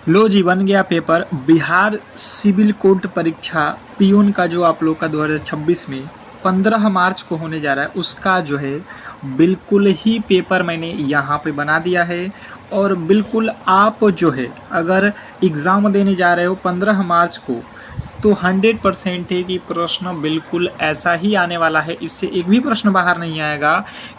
लो जी, बन गया paper. Bihar civil court परीक्षा पियून का जो आप लोग का 2026 में 15 मार्च को होने जा रहा है, उसका जो है बिल्कुल ही पेपर मैंने यहाँ पे बना दिया है। और बिल्कुल आप जो है अगर एग्ज़ाम देने जा रहे हो 15 मार्च को, तो 100% है कि प्रश्न बिल्कुल ऐसा ही आने वाला है। इससे एक भी प्रश्न बाहर नहीं आएगा,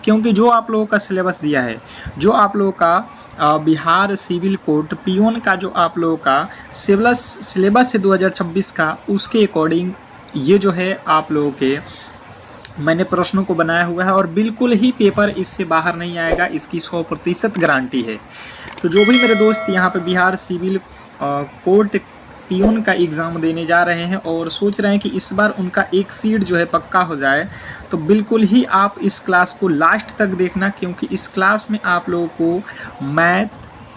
क्योंकि जो आप लोगों का सिलेबस दिया है, जो आप लोगों का बिहार सिविल कोर्ट पियून का जो आप लोगों का सिलेबस है 2026 का, उसके अकॉर्डिंग ये जो है आप लोगों के मैंने प्रश्नों को बनाया हुआ है और बिल्कुल ही पेपर इससे बाहर नहीं आएगा, इसकी 100% गारंटी है। तो जो भी मेरे दोस्त यहाँ पे बिहार सिविल कोर्ट पियून का एग्ज़ाम देने जा रहे हैं और सोच रहे हैं कि इस बार उनका एक सीट जो है पक्का हो जाए, तो बिल्कुल ही आप इस क्लास को लास्ट तक देखना, क्योंकि इस क्लास में आप लोगों को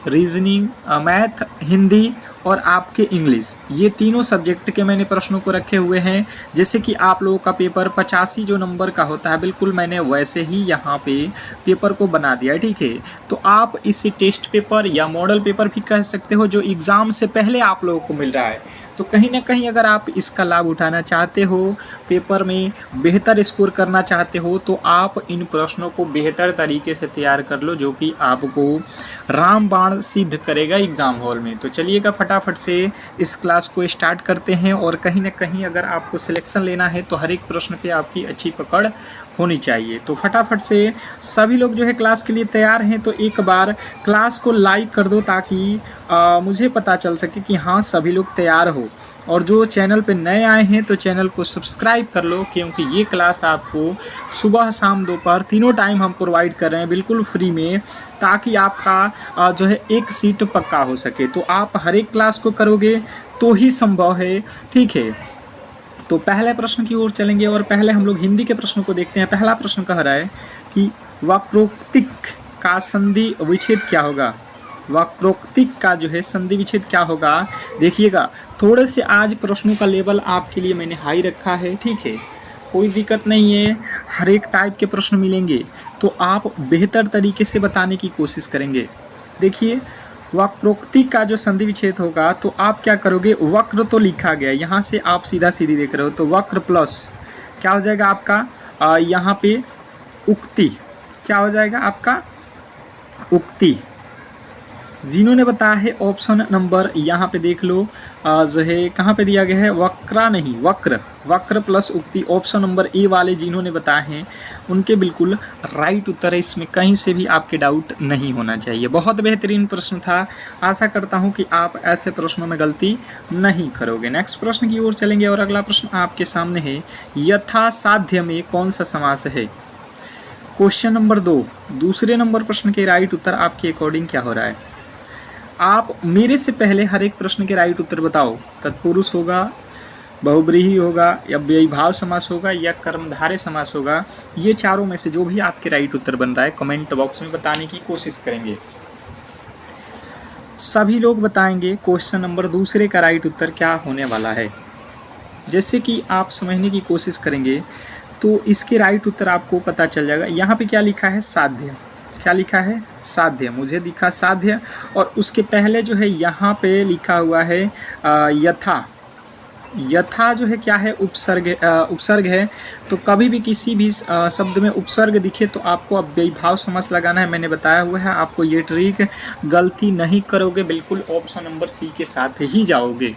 रीजनिंग, मैथ, हिंदी और आपके इंग्लिश, ये तीनों सब्जेक्ट के मैंने प्रश्नों को रखे हुए हैं। जैसे कि आप लोगों का पेपर 85 जो नंबर का होता है, बिल्कुल मैंने वैसे ही यहाँ पे पेपर को बना दिया है, ठीक है। तो आप इसे टेस्ट पेपर या मॉडल पेपर भी कह सकते हो, जो एग्ज़ाम से पहले आप लोगों को मिल रहा है। तो कहीं ना कहीं अगर आप इसका लाभ उठाना चाहते हो, पेपर में बेहतर स्कोर करना चाहते हो, तो आप इन प्रश्नों को बेहतर तरीके से तैयार कर लो, जो कि आपको रामबाण सिद्ध करेगा एग्ज़ाम हॉल में। तो चलिएगा फटाफट से इस क्लास को स्टार्ट करते हैं। और कहीं ना कहीं अगर आपको सिलेक्शन लेना है, तो हर एक प्रश्न पे आपकी अच्छी पकड़ होनी चाहिए। तो फटाफट से सभी लोग जो है क्लास के लिए तैयार हैं, तो एक बार क्लास को लाइक कर दो, ताकि मुझे पता चल सके कि हाँ सभी लोग तैयार हो। और जो चैनल पे नए आए हैं, तो चैनल को सब्सक्राइब कर लो, क्योंकि ये क्लास आपको सुबह शाम दोपहर तीनों टाइम हम प्रोवाइड कर रहे हैं बिल्कुल फ्री में, ताकि आपका जो है एक सीट पक्का हो सके। तो आप हर एक क्लास को करोगे तो ही संभव है, ठीक है। तो पहले प्रश्न की ओर चलेंगे और पहले हम लोग हिंदी के प्रश्नों को देखते हैं। पहला प्रश्न कह रहा है कि वक्रोक्तिक का संधि विच्छेद क्या होगा। वक्रोक्तिक का जो है संधि विच्छेद क्या होगा, देखिएगा। थोड़े से आज प्रश्नों का लेवल आपके लिए मैंने हाई रखा है, ठीक है। कोई दिक्कत नहीं है, हर एक टाइप के प्रश्न मिलेंगे, तो आप बेहतर तरीके से बताने की कोशिश करेंगे। देखिए, वक्रोक्ति का जो संधि विच्छेद होगा, तो आप क्या करोगे, वक्र तो लिखा गया है, यहाँ से आप सीधा सीधी देख रहे हो, तो वक्र प्लस क्या हो जाएगा आपका यहाँ पे उक्ति, क्या हो जाएगा आपका उक्ति। जिन्होंने बताया है ऑप्शन नंबर यहाँ पे देख लो, जो है कहाँ पे दिया गया है, वक्रा नहीं वक्र, वक्र प्लस उक्ति। ऑप्शन नंबर ए वाले जिन्होंने बताए हैं, उनके बिल्कुल राइट उत्तर है। इसमें कहीं से भी आपके डाउट नहीं होना चाहिए। बहुत बेहतरीन प्रश्न था, आशा करता हूँ कि आप ऐसे प्रश्नों में गलती नहीं करोगे। नेक्स्ट प्रश्न की ओर चलेंगे और अगला प्रश्न आपके सामने है, यथासाध्य में कौन सा समास है। क्वेश्चन नंबर 2, दूसरे नंबर प्रश्न के राइट उत्तर आपके अकॉर्डिंग क्या हो रहा है। आप मेरे से पहले हर एक प्रश्न के राइट उत्तर बताओ। तत्पुरुष होगा, बहुब्रीहि होगा, या व्ययभाव समास होगा, या कर्मधारय समास होगा। ये चारों में से जो भी आपके राइट उत्तर बन रहा है, कमेंट बॉक्स में बताने की कोशिश करेंगे। सभी लोग बताएंगे क्वेश्चन नंबर दूसरे का राइट उत्तर क्या होने वाला है। जैसे कि आप समझने की कोशिश करेंगे, तो इसके राइट उत्तर आपको पता चल जाएगा। यहाँ पे क्या लिखा है, साध्य। क्या लिखा है, साध्य। मुझे दिखा साध्य, और उसके पहले जो है यहाँ पे लिखा हुआ है यथा। यथा जो है क्या है, उपसर्ग, उपसर्ग है। तो कभी भी किसी भी शब्द में उपसर्ग दिखे, तो आपको अब व्ययभाव समास लगाना है। मैंने बताया हुआ है आपको ये ट्रिक, गलती नहीं करोगे, बिल्कुल ऑप्शन नंबर सी के साथ ही जाओगे।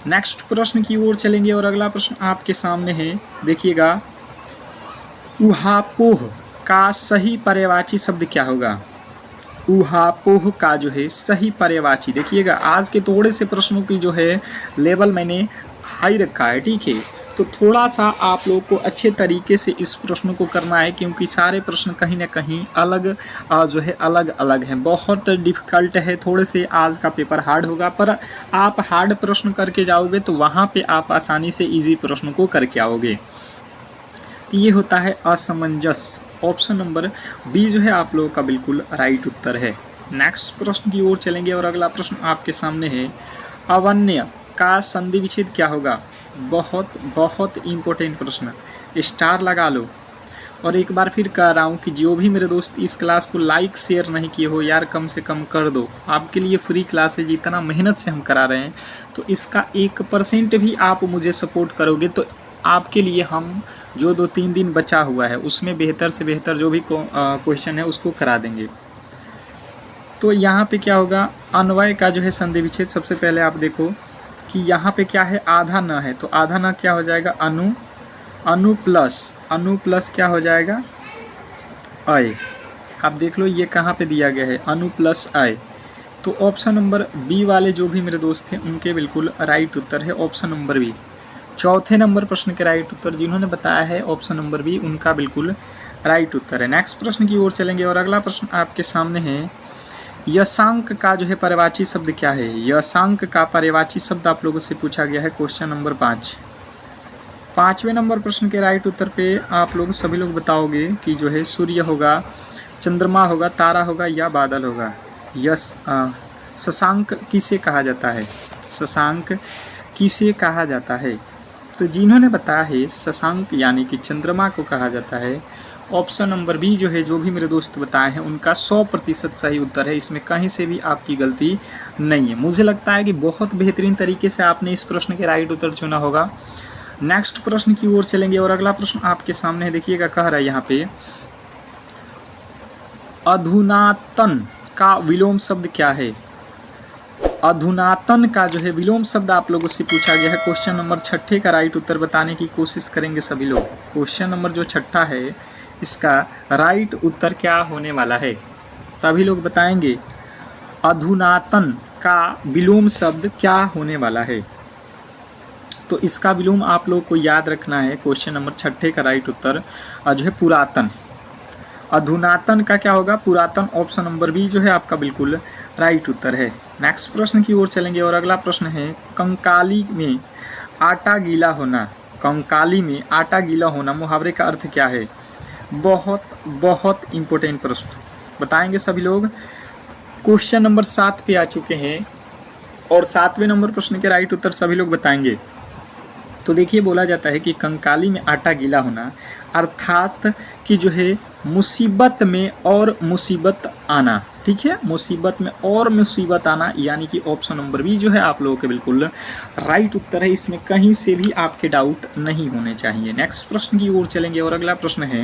नेक्स्ट प्रश्न की ओर चलेंगे और अगला प्रश्न आपके सामने है, देखिएगा। उहापोह का सही पर्यायवाची शब्द क्या होगा। उहापोह का जो है सही पर्यायवाची, देखिएगा आज के थोड़े से प्रश्नों की जो है लेवल मैंने हाई रखा है, ठीक है। तो थोड़ा सा आप लोग को अच्छे तरीके से इस प्रश्न को करना है, क्योंकि सारे प्रश्न कहीं ना कहीं अलग जो है अलग अलग हैं। बहुत डिफ़िकल्ट है, थोड़े से आज का पेपर हार्ड होगा, पर आप हार्ड प्रश्न करके जाओगे तो वहाँ पे आप आसानी से इजी प्रश्न को करके आओगे। ये होता है असमंजस। ऑप्शन नंबर बी जो है आप लोगों का बिल्कुल राइट उत्तर है। नेक्स्ट प्रश्न की ओर चलेंगे और अगला प्रश्न आपके सामने है, अवन्य का संधि विच्छेद क्या होगा। बहुत बहुत इम्पोर्टेंट प्रश्न, स्टार लगा लो। और एक बार फिर कह रहा हूँ कि जो भी मेरे दोस्त इस क्लास को लाइक शेयर नहीं किए हो यार, कम से कम कर दो। आपके लिए फ्री क्लास है, जितना मेहनत से हम करा रहे हैं, तो इसका 1% भी आप मुझे सपोर्ट करोगे तो आपके लिए हम जो 2-3 दिन बचा हुआ है उसमें बेहतर से बेहतर जो भी क्वेश्चन है उसको करा देंगे। तो यहाँ पे क्या होगा, अन्वय का जो है संधि विच्छेद। सबसे पहले आप देखो कि यहाँ पे क्या है, आधा न है, तो आधा न क्या हो जाएगा, अनु प्लस क्या हो जाएगा, अय। आप देख लो ये कहाँ पे दिया गया है, अनु प्लस अय। तो ऑप्शन नंबर बी वाले जो भी मेरे दोस्त थे उनके बिल्कुल राइट उत्तर है ऑप्शन नंबर बी। चौथे नंबर प्रश्न के राइट उत्तर जिन्होंने बताया है ऑप्शन नंबर बी, उनका बिल्कुल राइट उत्तर है। नेक्स्ट प्रश्न की ओर चलेंगे और अगला प्रश्न आपके सामने है, यशांक का जो है पर्यायवाची शब्द क्या है। यशांक का पर्यायवाची शब्द आप लोगों से पूछा गया है क्वेश्चन नंबर 5। 5वें नंबर प्रश्न के राइट उत्तर पे आप लोग सभी लोग बताओगे कि जो है सूर्य होगा, चंद्रमा होगा, तारा होगा या बादल होगा। शशांक किसे कहा जाता है, शशांक किसे कहा जाता है। तो जिन्होंने बताया है शशांक यानी कि चंद्रमा को कहा जाता है, ऑप्शन नंबर बी जो है, जो भी मेरे दोस्त बताए हैं उनका 100% सही उत्तर है। इसमें कहीं से भी आपकी गलती नहीं है। मुझे लगता है कि बहुत बेहतरीन तरीके से आपने इस प्रश्न के राइट उत्तर चुना होगा। नेक्स्ट प्रश्न की ओर चलेंगे और अगला प्रश्न आपके सामने है, देखिएगा, कह रहा है यहाँ पे, अधुनातन का विलोम शब्द क्या है। अधुनातन का जो है विलोम शब्द आप लोगों से पूछा गया है। क्वेश्चन नंबर 6 का राइट उत्तर बताने की कोशिश करेंगे सभी लोग। क्वेश्चन नंबर जो 6 है इसका राइट उत्तर क्या होने वाला है, सभी लोग बताएंगे। अधुनातन का विलोम शब्द क्या होने वाला है। तो इसका विलोम आप लोग को याद रखना है। क्वेश्चन नंबर 6 का राइट उत्तर जो है पुरातन। अधुनातन का क्या होगा, पुरातन। ऑप्शन नंबर बी जो है आपका बिल्कुल राइट उत्तर है। नेक्स्ट प्रश्न की ओर चलेंगे और अगला प्रश्न है, कंकाली में आटा गीला होना। कंकाली में आटा गीला होना मुहावरे का अर्थ क्या है। बहुत बहुत इम्पोर्टेंट प्रश्न बताएंगे सभी लोग। क्वेश्चन नंबर 7 पे आ चुके हैं और 7वें नंबर प्रश्न के राइट उत्तर सभी लोग बताएंगे। तो देखिए, बोला जाता है कि कंकाली में आटा गीला होना अर्थात कि जो है मुसीबत में और मुसीबत आना। ठीक है, मुसीबत में और मुसीबत आना, यानी कि ऑप्शन नंबर बी जो है आप लोगों के बिल्कुल राइट उत्तर है। इसमें कहीं से भी आपके डाउट नहीं होने चाहिए। नेक्स्ट प्रश्न की ओर चलेंगे और अगला प्रश्न है,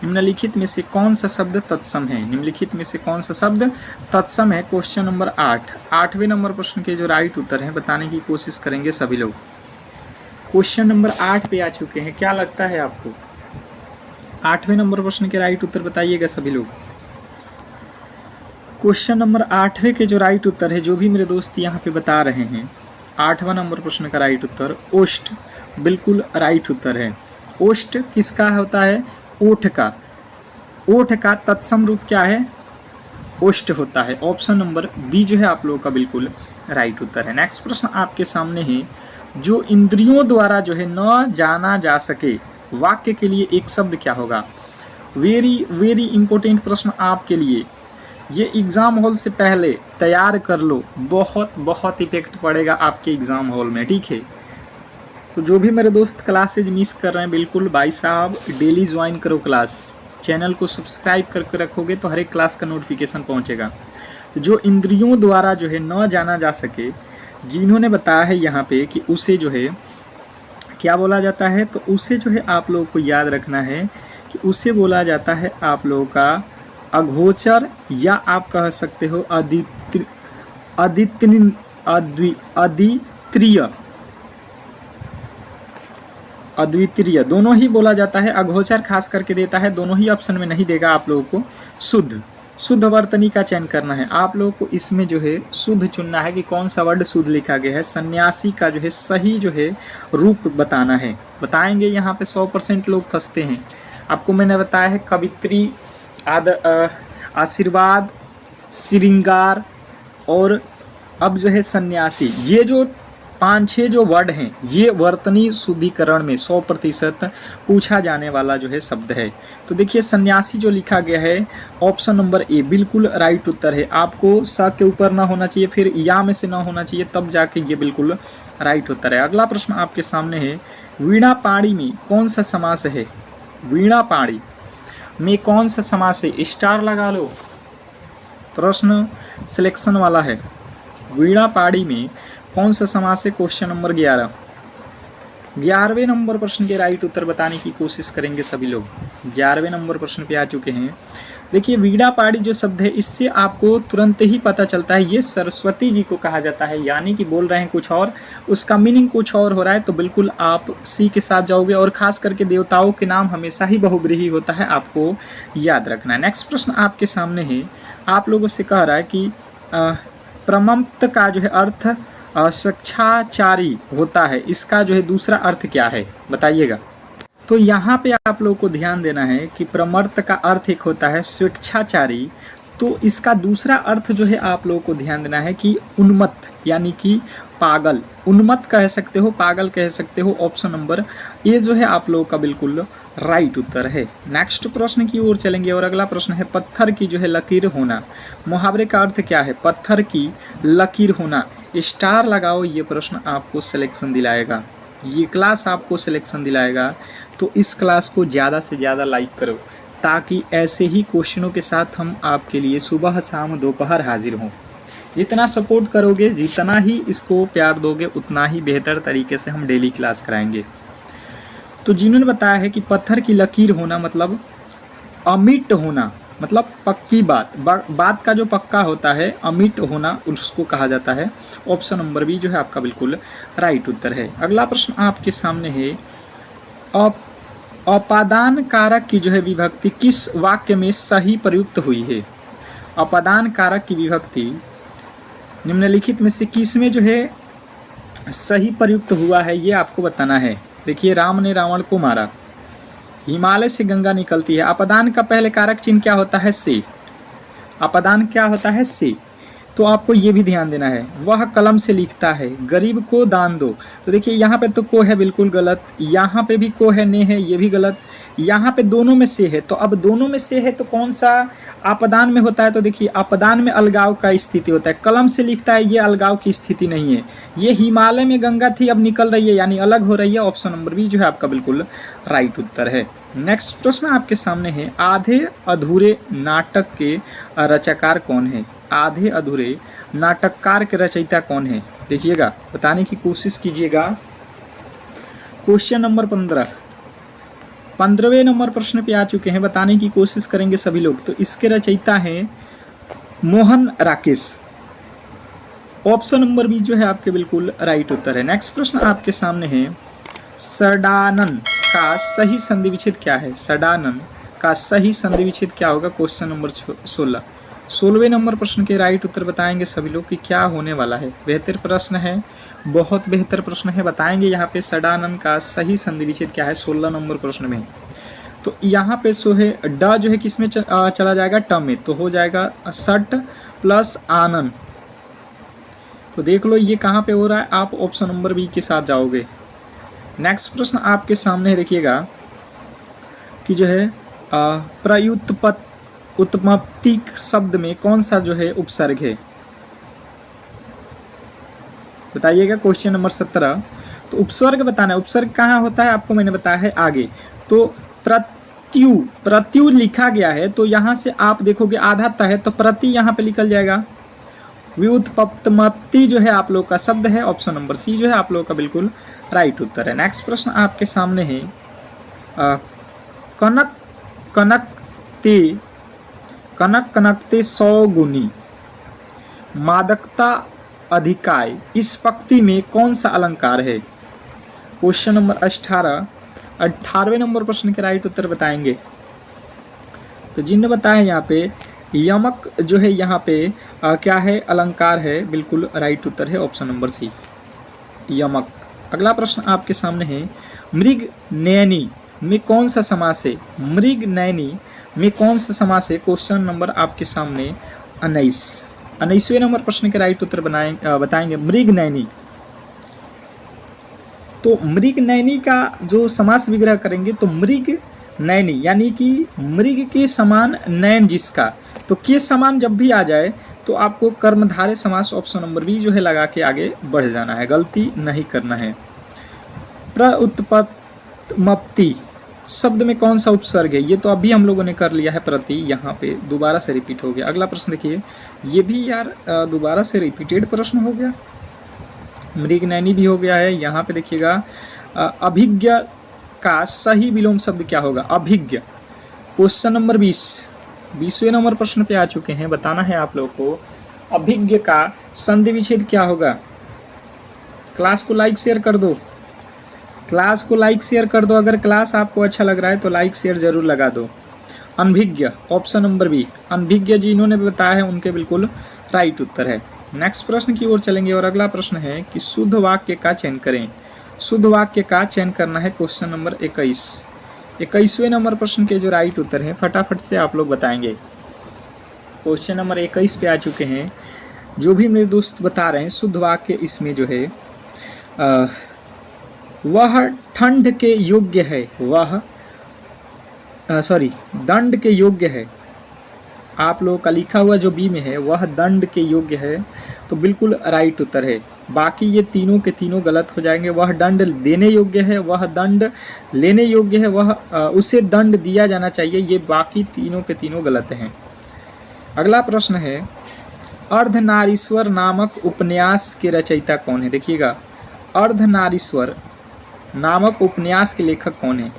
निम्नलिखित में से कौन सा शब्द तत्सम है। निम्नलिखित में से कौन सा शब्द तत्सम है। क्वेश्चन नंबर 8, 8वें नंबर प्रश्न के जो राइट उत्तर है बताने की कोशिश करेंगे सभी लोग। क्वेश्चन नंबर 8 पे आ चुके हैं। क्या लगता है आपको, 8वें नंबर प्रश्न के राइट उत्तर बताइएगा सभी लोग। क्वेश्चन नंबर 8वें के जो राइट उत्तर है, जो भी मेरे दोस्त यहाँ पे बता रहे हैं, 8वां नंबर प्रश्न का राइट उत्तर ओष्ठ बिल्कुल राइट उत्तर है। ओष्ठ किसका होता है, ओठ का। ओठ का तत्सम रूप क्या है, ओष्ठ होता है। ऑप्शन नंबर बी जो है आप लोगों का बिल्कुल राइट उत्तर है। नेक्स्ट प्रश्न आपके सामने है, जो इंद्रियों द्वारा जो है न जाना जा सके वाक्य के लिए एक शब्द क्या होगा। वेरी वेरी इंपॉर्टेंट प्रश्न आपके लिए। ये एग्ज़ाम हॉल से पहले तैयार कर लो, बहुत बहुत इफेक्ट पड़ेगा आपके एग्ज़ाम हॉल में। ठीक है, तो जो भी मेरे दोस्त क्लासेज मिस कर रहे हैं, बिल्कुल भाई साहब डेली ज्वाइन करो क्लास। चैनल को सब्सक्राइब करके रखोगे तो हर एक क्लास का नोटिफिकेशन पहुंचेगा। तो जो इंद्रियों द्वारा जो है न जाना जा सके, जिन्होंने बताया है यहाँ पे कि उसे जो है क्या बोला जाता है, तो उसे जो है आप लोगों को याद रखना है कि उसे बोला जाता है आप लोगों का अगोचर, या आप कह सकते हो अद्वितीय, दोनों ही बोला जाता है। अगोचर खास करके देता है, दोनों ही ऑप्शन में नहीं देगा आप लोगों को। शुद्ध वर्तनी का चयन करना है आप लोगों को। इसमें जो है शुद्ध चुनना है कि कौन सा वर्ड शुद्ध लिखा गया है। सन्यासी का जो है सही जो है रूप बताना है। बताएंगे यहाँ पे 100% लोग फंसते हैं। आपको मैंने बताया है कवित्री, आशीर्वाद, श्रृंगार और अब जो है सन्यासी। ये जो 5-6 जो वर्ड हैं, ये वर्तनी शुद्धिकरण में 100% पूछा जाने वाला जो है शब्द है। तो देखिए, सन्यासी जो लिखा गया है ऑप्शन नंबर ए बिल्कुल राइट उत्तर है। आपको स के ऊपर ना होना चाहिए, फिर या में से ना होना चाहिए, तब जाके ये बिल्कुल राइट उत्तर है। अगला प्रश्न आपके सामने है, वीणा पाणी में कौन सा समास है। वीणा पाणी में कौन सा समास है? स्टार लगा लो, प्रश्न सिलेक्शन वाला है। वीणा पाड़ी में कौन सा समास है? Question number 11। 11वें नंबर प्रश्न के राइट उत्तर बताने की कोशिश करेंगे सभी लोग। 11वें नंबर प्रश्न पे आ चुके हैं। देखिए वीणा पाड़ी जो शब्द है इससे आपको तुरंत ही पता चलता है ये सरस्वती जी को कहा जाता है, यानी कि बोल रहे हैं कुछ और, उसका मीनिंग कुछ और हो रहा है, तो बिल्कुल आप सी के साथ जाओगे। और खास करके देवताओं के नाम हमेशा ही बहुब्रीही होता है, आपको याद रखना है। नेक्स्ट प्रश्न आपके सामने है, आप लोगों से कह रहा है कि प्रमत्त का जो है अर्थ स्वेच्छाचारी होता है, इसका जो है दूसरा अर्थ क्या है बताइएगा। तो यहाँ पे आप लोगों को ध्यान देना है कि प्रमर्त का अर्थ एक होता है स्वेच्छाचारी, तो इसका दूसरा अर्थ जो है आप लोगों को ध्यान देना है कि उन्मत्त, यानी कि पागल। उन्मत्त कह सकते हो, पागल कह सकते हो। ऑप्शन नंबर ए जो है आप लोगों का बिल्कुल राइट उत्तर है। नेक्स्ट प्रश्न की ओर चलेंगे और अगला प्रश्न है पत्थर की जो है लकीर होना। मुहावरे का अर्थ क्या है? पत्थर की लकीर होना। स्टार लगाओ, ये प्रश्न आपको सिलेक्शन दिलाएगा, ये क्लास आपको सिलेक्शन दिलाएगा। तो इस क्लास को ज़्यादा से ज़्यादा लाइक करो ताकि ऐसे ही क्वेश्चनों के साथ हम आपके लिए सुबह शाम दोपहर हाजिर हों। जितना सपोर्ट करोगे, जितना ही इसको प्यार दोगे, उतना ही बेहतर तरीके से हम डेली क्लास कराएंगे। तो जिन्होंने बताया है कि पत्थर की लकीर होना मतलब अमिट होना, मतलब पक्की बात का जो पक्का होता है, अमिट होना उसको कहा जाता है। ऑप्शन नंबर बी जो है आपका बिल्कुल राइट उत्तर है। अगला प्रश्न आपके सामने है, अपादान कारक की जो है विभक्ति किस वाक्य में सही प्रयुक्त हुई है? अपादान कारक की विभक्ति निम्नलिखित में से किस में जो है सही प्रयुक्त हुआ है, ये आपको बताना है। देखिए, राम ने रावण को मारा, हिमालय से गंगा निकलती है। अपादान का पहले कारक चिन्ह क्या होता है? से। अपादान क्या होता है? से। तो आपको ये भी ध्यान देना है, वह कलम से लिखता है, गरीब को दान दो। तो देखिए यहाँ पे तो को है बिल्कुल गलत, यहाँ पे भी को है, ने है, ये भी गलत, यहाँ पे दोनों में से है। तो अब दोनों में से है तो कौन सा अपदान में होता है? तो देखिए अपदान में अलगाव का स्थिति होता है, कलम से लिखता है, ये अलगाव की स्थिति नहीं है। ये हिमालय में गंगा थी, अब निकल रही है, यानी अलग हो रही है। ऑप्शन नंबर बी जो है आपका बिल्कुल राइट उत्तर है। नेक्स्ट प्रश्न आपके सामने है, आधे अधूरे नाटक के रचयिता कौन है? आधे अधूरे नाटककार के रचयिता कौन है? देखिएगा, बताने की कोशिश कीजिएगा। क्वेश्चन नंबर 15वें नंबर प्रश्न पे आ चुके हैं, बताने की कोशिश करेंगे सभी लोग। तो इसके रचयिता हैं Mohan Rakesh. Option number B जो है आपके बिल्कुल राइट उत्तर है। नेक्स्ट प्रश्न आपके सामने है, सडानन का सही संधि विच्छेद क्या है? सडानन का सही संधि विच्छेद क्या होगा? Question number 16। 16वें नंबर प्रश्न के राइट उत्तर बताएंगे सभी लोग कि क्या होने वाला है। बेहतर प्रश्न है, बहुत बेहतर प्रश्न है। बताएंगे यहाँ पे सडानन का सही संधि विच्छेद क्या है 16 नंबर प्रश्न में। तो यहाँ पे सो है ड जो है किस में चला जाएगा? ट में, तो हो जाएगा सट प्लस आनन। तो देख लो ये कहाँ पे हो रहा है, आप ऑप्शन नंबर बी के साथ जाओगे। नेक्स्ट प्रश्न आपके सामने देखिएगा कि जो है उत्पत्ति शब्द में कौन सा जो है उपसर्ग है? बताइएगा। Question number 17। तो उपसर्ग बताना है, उपसर्ग कहाँ होता है आपको मैंने बताया है आगे। तो प्रत्यु लिखा गया है, तो यहाँ से आप देखोगे आधा त है, तो प्रति यहाँ पे निकल जाएगा। व्युत्पत्ति जो है आप लोग का शब्द है, ऑप्शन नंबर सी जो है आप लोग का बिल्कुल राइट उत्तर है। नेक्स्ट प्रश्न आपके सामने है, कनक कनकते 100 गुनी मादकता अधिकाय, इस पंक्ति में कौन सा अलंकार है? क्वेश्चन नंबर 18वें नंबर प्रश्न के राइट उत्तर बताएंगे। तो जिन्होंने बताया यहाँ पे यमक जो है यहाँ पे क्या है? अलंकार है, बिल्कुल राइट उत्तर है ऑप्शन नंबर सी, यमक। अगला प्रश्न आपके सामने है, मृग नयनी में कौन सा समास है? मृग नयनी में कौन सा समास है? क्वेश्चन नंबर आपके सामने 19वें नंबर प्रश्न के राइट उत्तर बताएंगे। मृग नयनी, तो मृग नयनी का जो समास विग्रह करेंगे तो मृग नयनी यानी कि मृग के समान नयन जिसका, तो के समान जब भी आ जाए तो आपको कर्मधारय समास ऑप्शन नंबर बी जो है लगा के आगे बढ़ जाना है, गलती नहीं करना है। प्रउत्पत्ति शब्द में कौन सा उपसर्ग है? ये तो अभी हम लोगों ने कर लिया है प्रति, यहाँ पे दोबारा से रिपीट हो गया। अगला प्रश्न देखिए, ये भी यार दोबारा से रिपीटेड प्रश्न हो गया, मृगनयनी भी हो गया है। यहाँ पे देखिएगा अभिज्ञ का सही विलोम शब्द क्या होगा? अभिज्ञ। क्वेश्चन नंबर 20वें नंबर प्रश्न पे आ चुके हैं। बताना है आप लोग को अभिज्ञ का संधि विच्छेद क्या होगा? क्लास को लाइक शेयर कर दो, क्लास को लाइक शेयर कर दो। अगर क्लास आपको अच्छा लग रहा है तो लाइक शेयर जरूर लगा दो। अनभिज्ञ, ऑप्शन नंबर बी, अनभिज्ञ जी इन्होंने बताया है, उनके बिल्कुल राइट उत्तर है। नेक्स्ट प्रश्न की ओर चलेंगे और अगला प्रश्न है कि शुद्ध वाक्य का चयन करें। शुद्ध वाक्य का चयन करना है। क्वेश्चन नंबर 21वें नंबर प्रश्न के जो राइट उत्तर हैं फटाफट से आप लोग बताएंगे। क्वेश्चन नंबर 21 पे आ चुके हैं। जो भी मेरे दोस्त बता रहे हैं शुद्ध वाक्य इसमें जो है वह ठंड के योग्य है, वह दंड के योग्य है। आप लोगों का लिखा हुआ जो बी में है वह दंड के योग्य है, तो बिल्कुल राइट उत्तर है। बाकी ये तीनों के तीनों गलत हो जाएंगे। वह दंड देने योग्य है, वह दंड लेने योग्य है, वह उसे दंड दिया जाना चाहिए, ये बाकी तीनों के तीनों गलत हैं। अगला प्रश्न है अर्धनारीश्वर नामक उपन्यास के रचयिता कौन है? देखिएगा, अर्धनारीश्वर नामक उपन्यास के लेखक कौन है?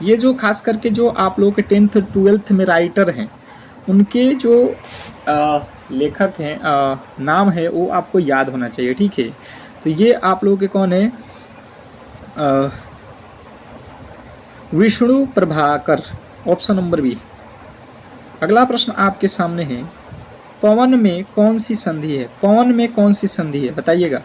ये जो खास करके जो आप लोगों के 10th 12th में राइटर हैं उनके जो लेखक हैं नाम है वो आपको याद होना चाहिए, ठीक है। तो ये आप लोगों के कौन है? Vishnu Prabhakar, option number B. अगला प्रश्न आपके सामने है पवन में कौन सी संधि है? पवन में कौन सी संधि है बताइएगा।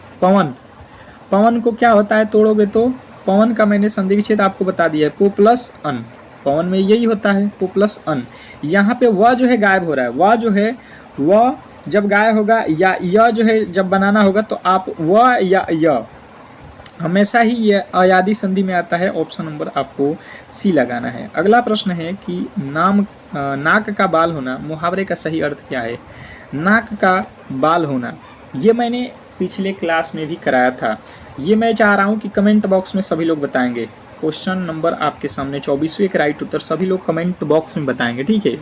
पवन को क्या होता है तोड़ोगे तो? पवन का मैंने संधि विच्छेद आपको बता दिया है, पो प्लस अन। पवन में यही होता है, पो प्लस अन। यहाँ पे वह जो है गायब हो रहा है, वह जो है वह जब गायब होगा या यह जो है जब बनाना होगा तो आप वह या यह हमेशा ही यह अयादी संधि में आता है। ऑप्शन नंबर आपको सी लगाना है। अगला प्रश्न है कि नाक का बाल होना, मुहावरे का सही अर्थ क्या है? नाक का बाल होना ये मैंने पिछले क्लास में भी कराया था। ये मैं चाह रहा हूँ कि कमेंट बॉक्स में सभी लोग बताएंगे। क्वेश्चन नंबर आपके सामने 24वें का राइट उत्तर सभी लोग कमेंट बॉक्स में बताएंगे, ठीक है।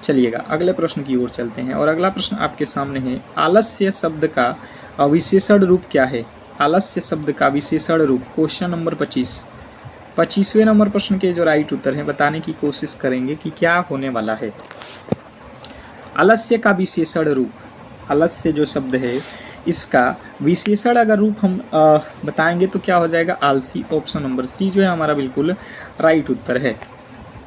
चलिएगा अगले प्रश्न की ओर चलते हैं और अगला प्रश्न आपके सामने है आलस्य शब्द का विशेषण रूप क्या है? आलस्य शब्द का विशेषण रूप। क्वेश्चन नंबर 25वें नंबर प्रश्न के जो राइट उत्तर हैं बताने की कोशिश करेंगे कि क्या होने वाला है। आलस्य का विशेषण रूप, आलस्य जो शब्द है इसका विशेषण अगर रूप हम बताएंगे तो क्या हो जाएगा? आलसी। ऑप्शन नंबर सी जो है हमारा बिल्कुल राइट उत्तर है।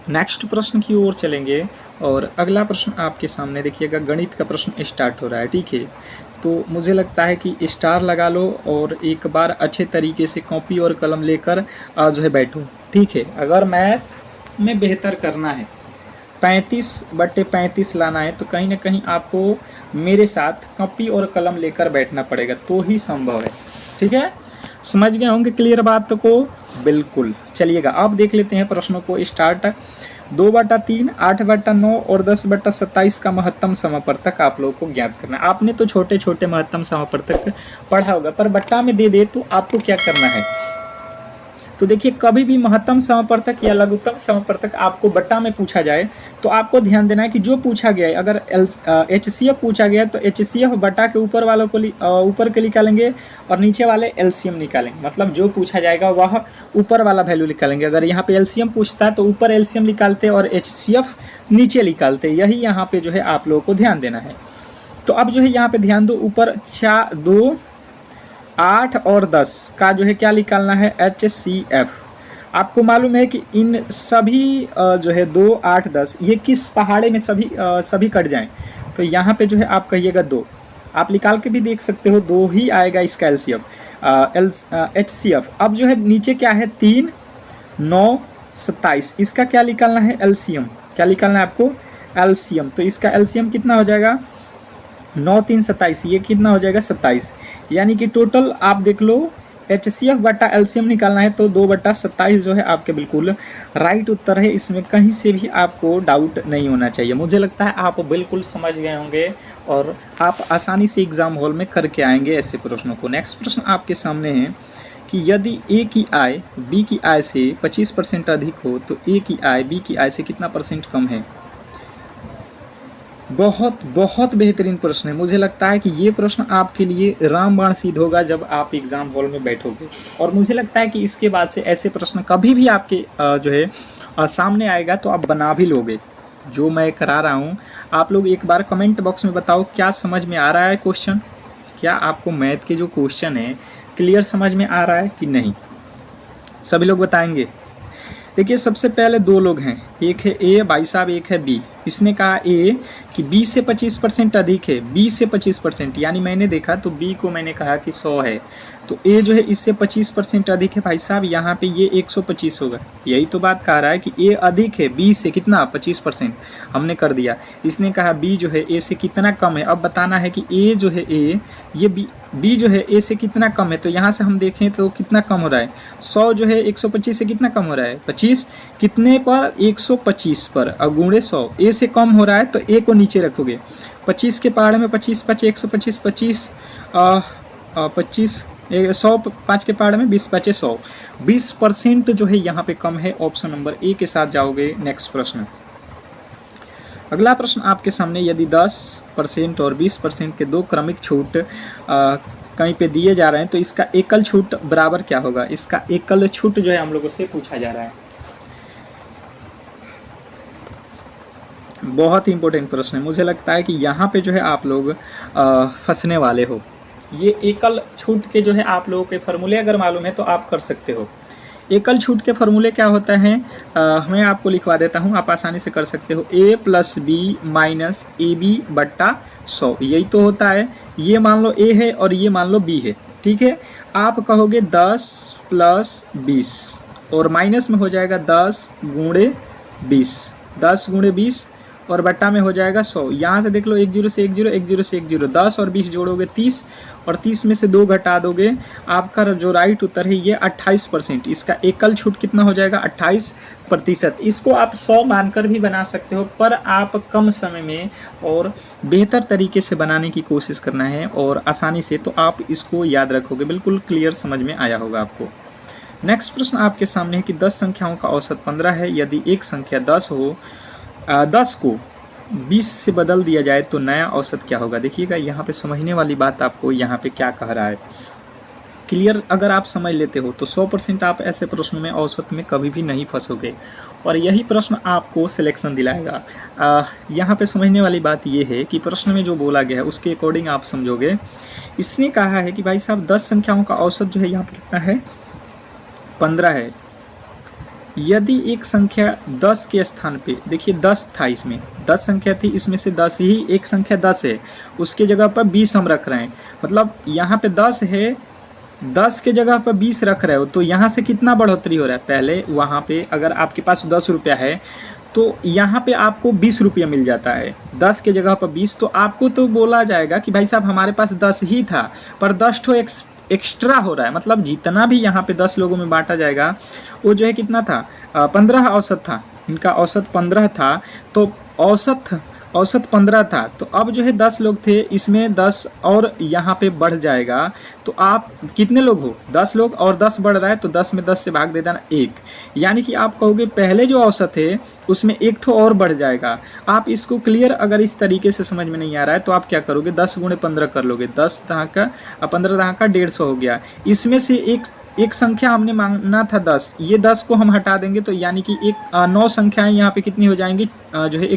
नेक्स्ट प्रश्न की ओर चलेंगे और अगला प्रश्न आपके सामने देखिएगा, गणित का प्रश्न स्टार्ट हो रहा है, ठीक है। तो मुझे लगता है कि स्टार लगा लो और एक बार अच्छे तरीके से कॉपी और कलम लेकर जो है बैठो, ठीक है। अगर मैथ में बेहतर करना है, 35/35 लाना है तो कहीं ना कहीं आपको मेरे साथ कॉपी और कलम लेकर बैठना पड़ेगा, तो ही संभव है, ठीक है। समझ गए होंगे क्लियर बात को? बिल्कुल। चलिएगा अब देख लेते हैं प्रश्नों को स्टार्ट। 2/3, 8/9 और 10/27 का महत्तम समापवर्तक आप लोगों को ज्ञात करना है। आपने तो छोटे छोटे महत्तम समापवर्तक पढ़ा होगा, पर बट्टा में दे दे तो आपको क्या करना है? तो देखिए, कभी भी महत्तम समापवर्तक या लघुत्तम समापवर्तक आपको बट्टा में पूछा जाए तो आपको ध्यान देना है कि जो पूछा गया है, अगर HCF पूछा गया है तो HCF बट्टा के ऊपर वालों को ऊपर के निकालेंगे और नीचे वाले LCM निकालेंगे। मतलब जो पूछा जाएगा वह ऊपर वाला वैल्यू निकालेंगे। अगर यहाँ पे LCM पूछता है तो ऊपर LCM निकालते और HCF नीचे निकालते। यही यहाँ पे जो है आप लोगों को ध्यान देना है। तो अब जो है यहाँ पे ध्यान दो, ऊपर 4, 2, 8 और 10 का जो है क्या निकालना है? HCF। आपको मालूम है कि इन सभी जो है 2, 8, 10 ये किस पहाड़े में सभी कट जाएं, तो यहाँ पे जो है आप कहिएगा 2। आप निकाल के भी देख सकते हो, 2 ही आएगा इसका HCF। अब जो है नीचे क्या है? 3, 9, 27। इसका क्या निकालना है? LCM। क्या निकालना है आपको? LCM। तो इसका LCM कितना हो जाएगा? 9, 3, 27। ये कितना हो जाएगा? 27। यानी कि टोटल आप देख लो, HCF बटा LCM निकालना है तो 2/27 जो है आपके बिल्कुल राइट उत्तर है। इसमें कहीं से भी आपको डाउट नहीं होना चाहिए। मुझे लगता है आप बिल्कुल समझ गए होंगे और आप आसानी से एग्जाम हॉल में करके आएंगे ऐसे प्रश्नों को। नेक्स्ट प्रश्न आपके सामने है कि यदि ए की आय बी की आय से 25% अधिक हो तो ए की आय बी की आय से कितना परसेंट कम है। बहुत बहुत बेहतरीन प्रश्न है। मुझे लगता है कि ये प्रश्न आपके लिए रामबाण सिद्ध होगा जब आप एग्ज़ाम हॉल में बैठोगे, और मुझे लगता है कि इसके बाद से ऐसे प्रश्न कभी भी आपके जो है सामने आएगा तो आप बना भी लोगे जो मैं करा रहा हूँ। आप लोग एक बार कमेंट बॉक्स में बताओ क्या समझ में आ रहा है क्वेश्चन, क्या आपको मैथ के जो क्वेश्चन है क्लियर समझ में आ रहा है कि नहीं, सभी लोग बताएंगे। देखिए सबसे पहले दो लोग हैं, एक है ए भाई साहब, एक है बी। इसने कहा ए कि बी से 25% अधिक है, बी से 25%, यानी मैंने देखा तो बी को मैंने कहा कि 100 है, तो ए जो है इससे 25% अधिक है भाई साहब, यहाँ पे ये 125 होगा। यही तो बात कह रहा है कि ए अधिक है बी से, कितना 25%, हमने कर दिया। इसने कहा बी जो है ए से कितना कम है, अब बताना है कि ए जो है ए ये बी जो है ए से कितना कम है। तो यहाँ से हम देखें तो कितना कम हो रहा है, 100 जो है 125 से कितना कम हो रहा है, 25, कितने पर 125 पर, अगुणे 100, ए से कम हो रहा है तो ए को नीचे रखोगे। 25 के पहाड़ में 25 5 125, 25 25 100, 5 के पहाड़ में 20 5 100, 20% जो है यहाँ पे कम है। ऑप्शन नंबर ए के साथ जाओगे। नेक्स्ट प्रश्न, अगला प्रश्न आपके सामने, यदि 10% और 20% के दो क्रमिक छूट कहीं पे दिए जा रहे हैं तो इसका एकल छूट बराबर क्या होगा। इसका एकल छूट जो है हम लोगों से पूछा जा रहा है। बहुत ही इंपॉर्टेंट प्रश्न है, मुझे लगता है कि यहाँ पे जो है आप लोग फंसने वाले हो। ये एकल छूट के जो है आप लोगों के फॉर्मूले अगर मालूम है तो आप कर सकते हो। एकल छूट के फॉर्मूले क्या होता है, मैं आपको लिखवा देता हूँ, आप आसानी से कर सकते हो। a plus B minus A B बट्टा 100, यही तो होता है। ये मान लो a है और ये मान लो b है, ठीक है। आप कहोगे 10 प्लस 20 और माइनस में हो जाएगा 10 गुणे 20, 10 गुणे 20 और बट्टा में हो जाएगा 100। यहाँ से देख लो 1 0 से 1 0, 1 0 से 1 0, 10 और 20 जोड़ोगे 30 और 30 में से 2 घटा दोगे, आपका जो राइट उत्तर है ये 28%। इसका एकल छूट कितना हो जाएगा, 28%। इसको आप 100 मानकर भी बना सकते हो, पर आप कम समय में और बेहतर तरीके से बनाने की कोशिश करना है और आसानी से, तो आप इसको याद रखोगे। बिल्कुल क्लियर समझ में आया होगा आपको। नेक्स्ट प्रश्न आपके सामने है कि 10 संख्याओं का औसत 15 है, यदि एक संख्या 10 हो, 10 को 20 से बदल दिया जाए तो नया औसत क्या होगा। देखिएगा यहाँ पे समझने वाली बात आपको यहाँ पे क्या कह रहा है, क्लियर अगर आप समझ लेते हो तो 100% आप ऐसे प्रश्नों में औसत में कभी भी नहीं फंसोगे, और यही प्रश्न आपको सिलेक्शन दिलाएगा। यहाँ पे समझने वाली बात ये है कि प्रश्न में जो बोला गया है उसके अकॉर्डिंग आप समझोगे। इसने कहा है कि भाई साहब 10 संख्याओं का औसत जो है यहाँ पर कितना है, 15 है। यदि एक संख्या 10 के स्थान पे, देखिए 10 था, इसमें 10 संख्या थी, इसमें से 10 ही एक संख्या 10 है, उसके जगह पर 20 हम रख रहे हैं, मतलब यहाँ पे 10 है, 10 के जगह पर 20 रख रहे हो, तो यहाँ से कितना बढ़ोतरी हो रहा है। पहले वहाँ पे अगर आपके पास 10 रुपया है तो यहाँ पे आपको 20 रुपया मिल जाता है, 10 के जगह पर 20, तो आपको तो बोला जाएगा कि भाई साहब हमारे पास 10 ही था पर 10 ठो एक्स्ट्रा हो रहा है, मतलब जितना भी यहाँ पे 10 लोगों में बांटा जाएगा वो जो है कितना था, 15 औसत था, इनका औसत 15 था, तो औसत 15 था, तो अब जो है 10 लोग थे, इसमें 10 और यहाँ पे बढ़ जाएगा, तो आप कितने लोग हो, 10 लोग, और 10 बढ़ रहा है तो 10 में 10 से भाग दे देना 1, यानी कि आप कहोगे पहले जो औसत है उसमें एक ठो और बढ़ जाएगा। आप इसको क्लियर अगर इस तरीके से समझ में नहीं आ रहा है तो आप क्या करोगे, 10 गुणे 15 कर लोगे, 10 दहाँ का 15 दहाँ का 150 हो गया। इसमें से एक संख्या हमने मांगना था 10, ये 10 को हम हटा देंगे तो यानी कि 9 संख्याएं यहाँ पे कितनी हो जाएंगी, जो है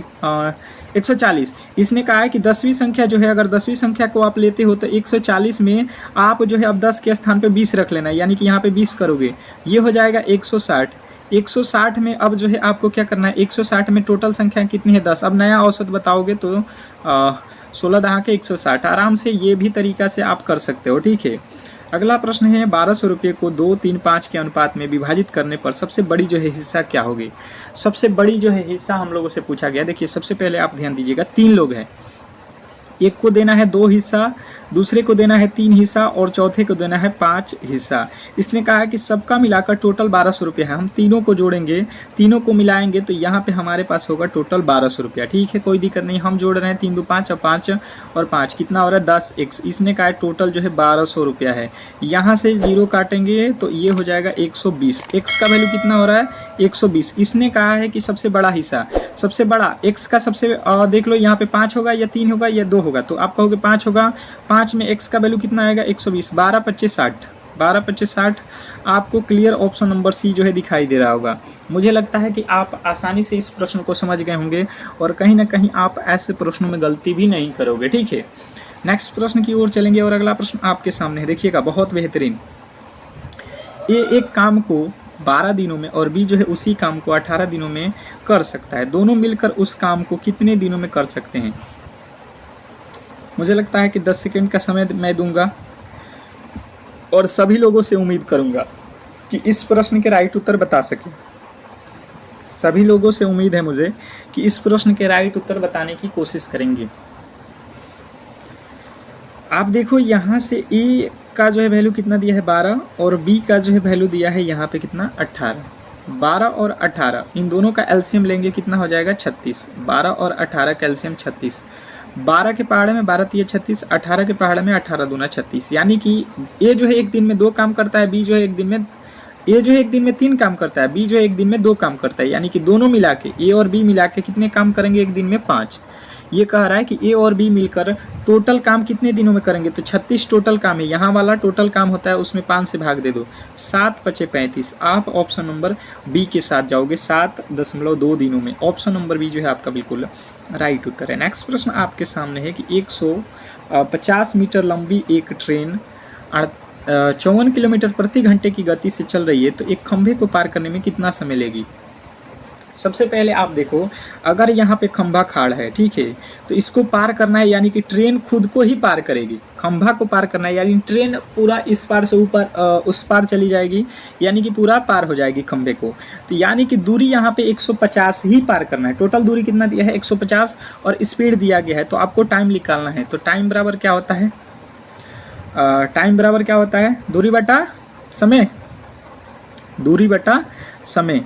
140। इसने कहा है कि 10वीं संख्या जो है, अगर 10वीं संख्या को आप लेते हो तो 140 में आप जो है अब 10 के स्थान पे 20 रख लेना, यानी कि यहाँ पे 20 करोगे, ये हो जाएगा 160। 160 में अब जो है आपको क्या करना है, 160 में टोटल संख्या कितनी है, 10। अब नया औसत बताओगे तो 16 दहाँ के 160, आराम से ये भी तरीका से आप कर सकते हो, ठीक है। अगला प्रश्न है 1200 रुपये को 2, 3, 5 के अनुपात में विभाजित करने पर सबसे बड़ी जो है हिस्सा क्या होगी। सबसे बड़ी जो है हिस्सा हम लोगों से पूछा गया। देखिए सबसे पहले आप ध्यान दीजिएगा, 3 लोग हैं, एक को देना है 2 हिस्सा, दूसरे को देना है 3 हिस्सा और चौथे को देना है 5 हिस्सा। इसने कहा है कि सबका मिलाकर टोटल 1200 रुपया है। हम तीनों को जोड़ेंगे, तीनों को मिलाएंगे तो यहाँ पे हमारे पास होगा टोटल 1200 रुपया। ठीक है, कोई दिक्कत नहीं। हम जोड़ रहे हैं 3 2 5 और 5 और 5 कितना हो रहा है 10x। इसने कहा है टोटल जो है 1200 रुपया है। यहाँ से 0 काटेंगे तो ये हो जाएगा 120। x का वैल्यू कितना हो रहा है 120। इसने कहा है कि सबसे बड़ा हिस्सा, सबसे बड़ा x का सबसे देख लो यहाँ पे 5 होगा या 3 होगा या 2 होगा, तो आप कहोगे 5 होगा। 5 में x का वैल्यू कितना आएगा 120। 12 25 60, 12 25 60। आपको क्लियर ऑप्शन नंबर सी जो है दिखाई दे रहा होगा। मुझे लगता है कि आप आसानी से इस प्रश्न को समझ गए होंगे और कहीं ना कहीं आप ऐसे प्रश्नों में गलती भी नहीं करोगे। ठीक है, नेक्स्ट प्रश्न की ओर चलेंगे और अगला प्रश्न आपके सामने है। देखिएगा, बहुत बेहतरीन। ए एक काम को 12 दिनों में और बी जो है उसी काम को 18 दिनों में कर सकता है। दोनों मिलकर उस काम को कितने दिनों में कर सकते हैं? मुझे लगता है कि 10 सेकंड का समय मैं दूंगा और सभी लोगों से उम्मीद करूंगा कि इस प्रश्न के राइट उत्तर बता सकें। सभी लोगों से उम्मीद है मुझे कि इस प्रश्न के राइट उत्तर बताने की कोशिश करेंगे। आप देखो यहाँ से ए का जो है वैल्यू कितना दिया है 12 और बी का जो है वैल्यू दिया है यहाँ पे कितना 18। 12 और 18 इन दोनों का एलसीएम लेंगे कितना हो जाएगा 36। 12 और 18 का एलसीएम 36। 12 के पहाड़े में 12 तिया 36, 18 के पहाड़े में 18 दूना 36। यानी कि ए जो है एक दिन में 2 काम करता है, बी जो है एक दिन में, ए जो है एक दिन में 3 काम करता है, बी जो है एक दिन में 2 काम करता है। यानी कि दोनों मिला के ए और बी मिला के कितने काम करेंगे एक दिन में 5। ये कह रहा है कि ए और बी मिलकर टोटल काम कितने दिनों में करेंगे, तो 36 टोटल काम है। यहाँ वाला टोटल काम होता है उसमें 5 से भाग दे दो, 7 पचे 35। आप ऑप्शन नंबर बी के साथ जाओगे 7.2 दिनों में। ऑप्शन नंबर बी जो है आपका बिल्कुल राइट उत्तर है। नेक्स्ट प्रश्न आपके सामने है कि 150 मीटर लंबी एक ट्रेन 54 किलोमीटर प्रति घंटे की गति से चल रही है, तो एक खंभे को पार करने में कितना समय लेगी? सबसे पहले आप देखो, अगर यहाँ पे खंभा खाड़ है, ठीक है, तो इसको पार करना है, यानी कि ट्रेन खुद को ही पार करेगी। खंभा को पार करना है यानी ट्रेन पूरा इस पार से ऊपर उस पार चली जाएगी, यानी कि पूरा पार हो जाएगी खंभे को। तो यानी कि दूरी यहाँ पे 150 ही पार करना है। टोटल दूरी कितना दिया है 150 और स्पीड दिया गया है, तो आपको टाइम निकालना है। तो टाइम बराबर क्या होता है, टाइम बराबर क्या होता है, दूरी बटा समय। दूरी बटा समय,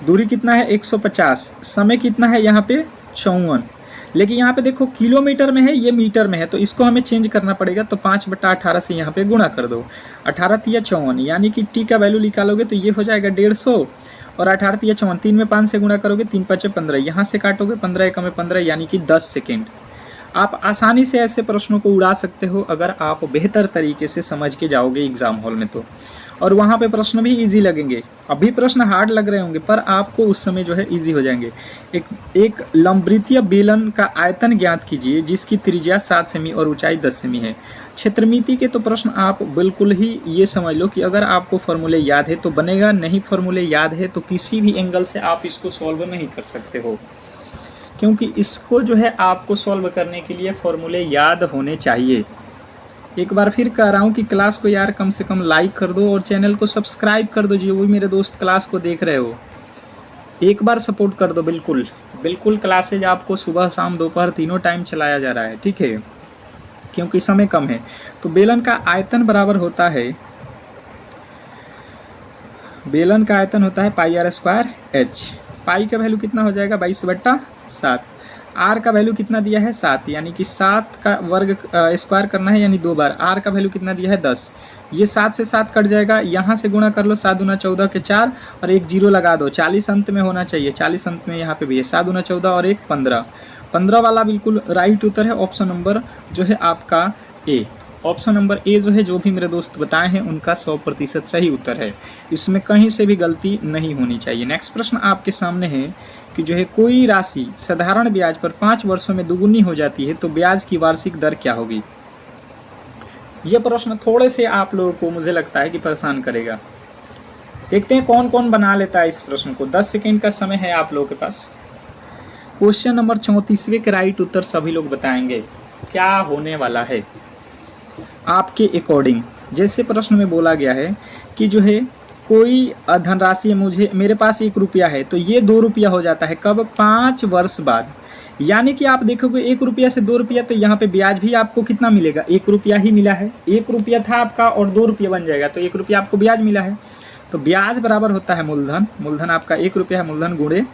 दूरी कितना है 150, समय कितना है यहाँ पे 54। लेकिन यहाँ पे देखो किलोमीटर में है, ये मीटर में है, तो इसको हमें चेंज करना पड़ेगा। तो 5/18 से यहाँ पे गुणा कर दो। 18 तिया 54, यानी कि टी का वैल्यू निकालोगे तो ये हो जाएगा 150 और 18 तिया 54, 3 में 5 से गुणा करोगे 3 पचे 15, यहाँ से काटोगे 15 एकम में 15, यानी कि 10 सेकेंड। आप आसानी से ऐसे प्रश्नों को उड़ा सकते हो अगर आप बेहतर तरीके से समझ के जाओगे एग्जाम हॉल में तो, और वहाँ पे प्रश्न भी इजी लगेंगे। अभी प्रश्न हार्ड लग रहे होंगे पर आपको उस समय जो है इजी हो जाएंगे। एक लंबवृत्तीय बेलन का आयतन ज्ञात कीजिए जिसकी त्रिज्या 7 सेमी और ऊंचाई 10 सेमी है। क्षेत्रमिति के तो प्रश्न आप बिल्कुल ही ये समझ लो कि अगर आपको फॉर्मूले याद है तो बनेगा, नहीं फॉर्मूले याद है तो किसी भी एंगल से आप इसको सॉल्व नहीं कर सकते हो, क्योंकि इसको जो है आपको सॉल्व करने के लिए फॉर्मूले याद होने चाहिए। एक बार फिर कह रहा हूँ कि क्लास को यार कम से कम लाइक कर दो और चैनल को सब्सक्राइब कर दो। जो भी मेरे दोस्त क्लास को देख रहे हो एक बार सपोर्ट कर दो। बिल्कुल बिल्कुल क्लासेज आपको सुबह शाम दोपहर तीनों टाइम चलाया जा रहा है, ठीक है, क्योंकि समय कम है। तो बेलन का आयतन बराबर होता है, बेलन का आयतन होता है πr²h। पाई का वैल्यू कितना हो जाएगा 22/7। आर का वैल्यू कितना दिया है 7, यानी कि 7 का वर्ग स्क्वायर करना है, यानी 2 बार। आर का वैल्यू कितना दिया है 10। ये 7 से 7 कट जाएगा, यहाँ से गुणा कर लो, 7 दूना 14 के 4 और एक 0 लगा दो। 40 अंत में होना चाहिए, 40 अंत में यहाँ पे भी है। 7 दूना 14 और एक 15। 15 वाला बिल्कुल राइट उत्तर है। ऑप्शन नंबर जो है आपका ए। ऑप्शन नंबर ए जो है, जो भी मेरे दोस्त बताए हैं उनका 100% सही उत्तर है। इसमें कहीं से भी गलती नहीं होनी चाहिए। नेक्स्ट प्रश्न आपके सामने है कि जो है कोई राशि साधारण ब्याज पर 5 वर्षों में दुगुनी हो जाती है तो ब्याज की वार्षिक दर क्या होगी? यह प्रश्न थोड़े से आप लोगों को मुझे लगता है कि परेशान करेगा। देखते हैं कौन कौन बना लेता है इस प्रश्न को। 10 सेकेंड का समय है आप लोगों के पास। क्वेश्चन नंबर 34वें के राइट उत्तर सभी लोग बताएंगे क्या होने वाला है आपके अकॉर्डिंग। जैसे प्रश्न में बोला गया है कि जो है कोई धनराशि है, मेरे पास 1 रुपया है तो ये 2 रुपया हो जाता है कब? 5 वर्ष बाद। यानी कि आप देखोगे 1 रुपया से 2 रुपया, तो यहाँ पे ब्याज भी आपको कितना मिलेगा, 1 रुपया ही मिला है। 1 रुपया था आपका और 2 रुपया बन जाएगा, तो 1 रुपया आपको ब्याज मिला है। तो ब्याज बराबर होता है मूलधन, मूलधन आपका 1 रुपया है, मूलधन गुणे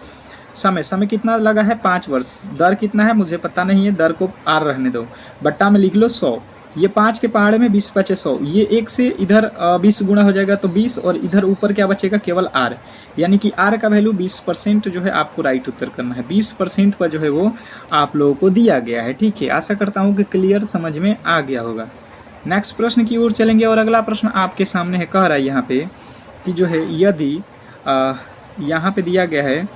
समय, समय कितना लगा है 5 वर्ष, दर कितना है मुझे पता नहीं है, दर को आर रहने दो, बट्टा में लिख लो 100, ये 5 के पहाड़े में 20 बचे 100, ये 1 से इधर 20 गुना हो जाएगा तो 20, और इधर ऊपर क्या बचेगा केवल आर, यानी कि आर का वैल्यू 20% जो है आपको राइट उत्तर करना है। 20% पर जो है वो आप लोगों को दिया गया है। ठीक है, आशा करता हूँ कि क्लियर समझ में आ गया होगा। नेक्स्ट प्रश्न की ओर चलेंगे, और अगला प्रश्न आपके सामने है, कह रहा है यहाँ पे कि जो है यदि यहाँ पे दिया गया है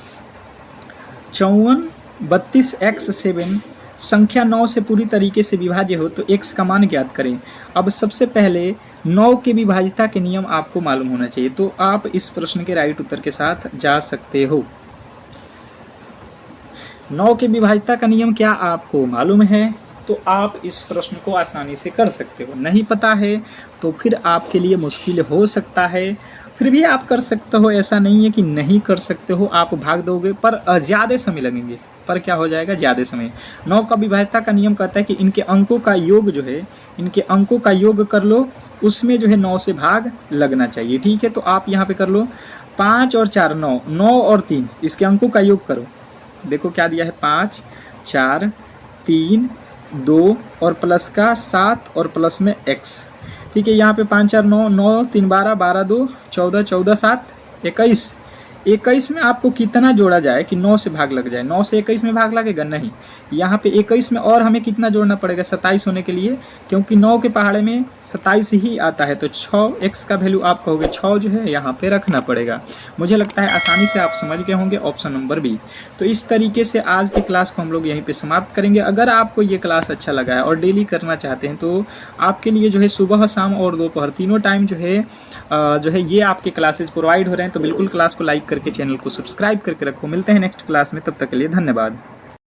5432x7 संख्या 9 से पूरी तरीके से विभाज्य हो तो x का मान ज्ञात करें। अब सबसे पहले 9 के विभाज्यता के नियम आपको मालूम होना चाहिए, तो आप इस प्रश्न के राइट उत्तर के साथ जा सकते हो। 9 के विभाज्यता का नियम क्या आपको मालूम है, तो आप इस प्रश्न को आसानी से कर सकते हो। नहीं पता है तो फिर आपके लिए मुश्किल हो सकता है, फिर भी आप कर सकते हो, ऐसा नहीं है कि नहीं कर सकते हो। आप भाग दोगे पर ज़्यादा समय लगेंगे, पर क्या हो जाएगा ज़्यादा समय। 9 का विभाज्यता का नियम कहता है कि इनके अंकों का योग जो है, इनके अंकों का योग कर लो, उसमें जो है 9 से भाग लगना चाहिए। ठीक है, तो आप यहाँ पे कर लो 5 और 4 9, 9 और 3, इसके अंकों का योग करो। देखो क्या दिया है 5 4 3 2 और प्लस का 7 और प्लस में x। ठीक है, यहाँ पे 5 4 9 9 3 12 12 2 14 14 7 21। 21 में आपको कितना जोड़ा जाए कि 9 से भाग लग जाए, 9 से 21 में भाग लगेगा नहीं, यहाँ पे 21 में और हमें कितना जोड़ना पड़ेगा 27 होने के लिए, क्योंकि 9 के पहाड़े में 27 ही आता है, तो 6x का वैल्यू आप कहोगे 6 जो है यहाँ पे रखना पड़ेगा। मुझे लगता है आसानी से आप समझ गए होंगे, ऑप्शन नंबर बी। तो इस तरीके से आज की क्लास को हम लोग यहीं पे समाप्त करेंगे। अगर आपको ये क्लास अच्छा लगा है और डेली करना चाहते हैं तो आपके लिए जो है सुबह शाम और दोपहर तीनों टाइम जो है ये आपके क्लासेस प्रोवाइड हो रहे हैं। तो बिल्कुल क्लास को लाइक करके चैनल को सब्सक्राइब करके रखो। मिलते हैं नेक्स्ट क्लास में, तब तक के लिए धन्यवाद।